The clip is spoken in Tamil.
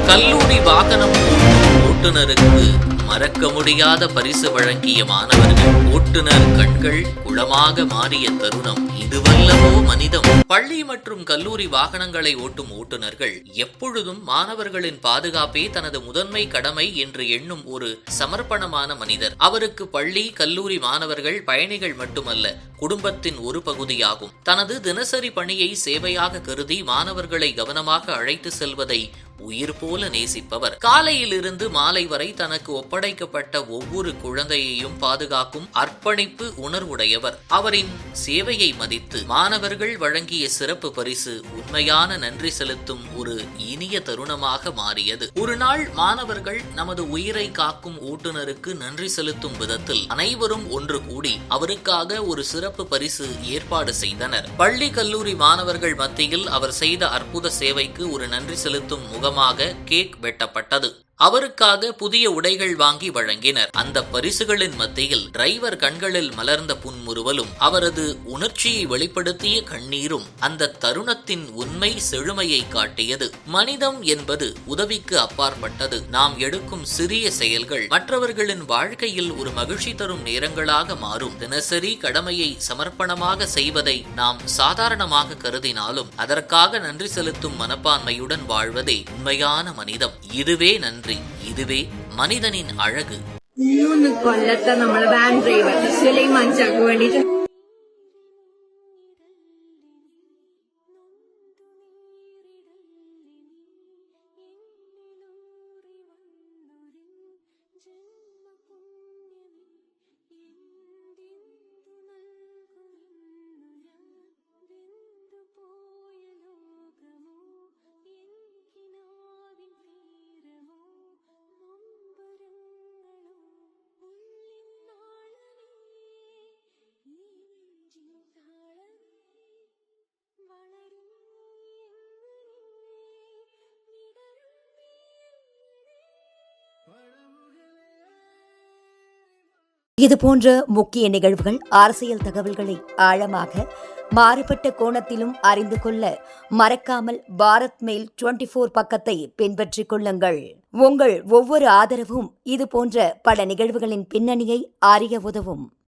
கல்லூரி வாகனம் ஓட்டும் ஓட்டுநருக்கு மறக்க முடியாத பரிசு வழங்கிய மாணவர்கள். ஓட்டுநர் கண்கள் குளமாக மாறிய தருணம் இதுவல்லவோ மனிதம். பள்ளி மற்றும் கல்லூரி வாகனங்களை ஓட்டும் ஓட்டுநர்கள் எப்பொழுதும் மாணவர்களின் பாதுகாப்பே தனது முதன்மை கடமை என்று எண்ணும் ஒரு சமர்ப்பணமான மனிதர். அவருக்கு பள்ளி கல்லூரி மாணவர்கள் பயணிகள் மட்டுமல்ல, குடும்பத்தின் ஒரு பகுதியாகும். தனது தினசரி பணியை சேவையாக கருதி மாணவர்களை கவனமாக அழைத்து செல்வதை உயிர் போல நேசிப்பவர். காலையிலிருந்து மாலை வரை தனக்கு ஒப்படைக்கப்பட்ட ஒவ்வொரு குழந்தையையும் பாதுகாக்கும் அர்ப்பணிப்பு உணர்வுடையவர். அவரின் சேவையை மதித்து மாணவர்கள் வழங்கிய சிறப்பு பரிசு உண்மையான நன்றி செலுத்தும் ஒரு இனிய தருணமாக மாறியது. ஒரு நாள் மாணவர்கள் நமது உயிரை காக்கும் ஓட்டுநருக்கு நன்றி செலுத்தும் விதத்தில் அனைவரும் ஒன்று கூடி அவருக்காக ஒரு சிறப்பு பரிசு ஏற்பாடு செய்தனர். பள்ளி கல்லூரி மாணவர்கள் மத்தியில் அவர் செய்த அற்புத சேவைக்கு ஒரு நன்றி செலுத்தும் முகமாக கேக் வெட்டப்பட்டது. அவருக்காக புதிய உடைகள் வாங்கி வழங்கினர். அந்த பரிசுகளின் மத்தியில் டிரைவர் கண்களில் மலர்ந்த புன்முறுவலும் அவரது உணர்ச்சியை வெளிப்படுத்திய கண்ணீரும் அந்த தருணத்தின் உண்மை செழுமையை காட்டியது. மனிதம் என்பது உதவிக்கு அப்பாற்பட்டது. நாம் எடுக்கும் சிறிய செயல்கள் மற்றவர்களின் வாழ்க்கையில் ஒரு மகிழ்ச்சி தரும் நேரங்களாக மாறும். தினசரி கடமையை சமர்ப்பணமாக செய்வதை நாம் சாதாரணமாக கருதினாலும் அதற்காக நன்றி செலுத்தும் மனப்பான்மையுடன் வாழ்வதே உண்மையான மனிதம். இதுவே நன்றி, இதுவே மனிதனின் அழகு. കൊല്ലത്തെ നമ്മളെ വാൻ ഡ്രൈവർ സുലൈമാൻ ചാക്ക് വേണ്ടിട്ട് இதுபோன்ற முக்கிய நிகழ்வுகள், அரசியல் தகவல்களை ஆழமாக மாறுபட்ட கோணத்திலும் அறிந்து கொள்ள மறக்காமல் பாரத் மெயில் 24 பக்கத்தை பின்பற்றிக் கொள்ளுங்கள். உங்கள் ஒவ்வொரு ஆதரவும் இதுபோன்ற பல நிகழ்வுகளின் பின்னணியை அறிய உதவும்.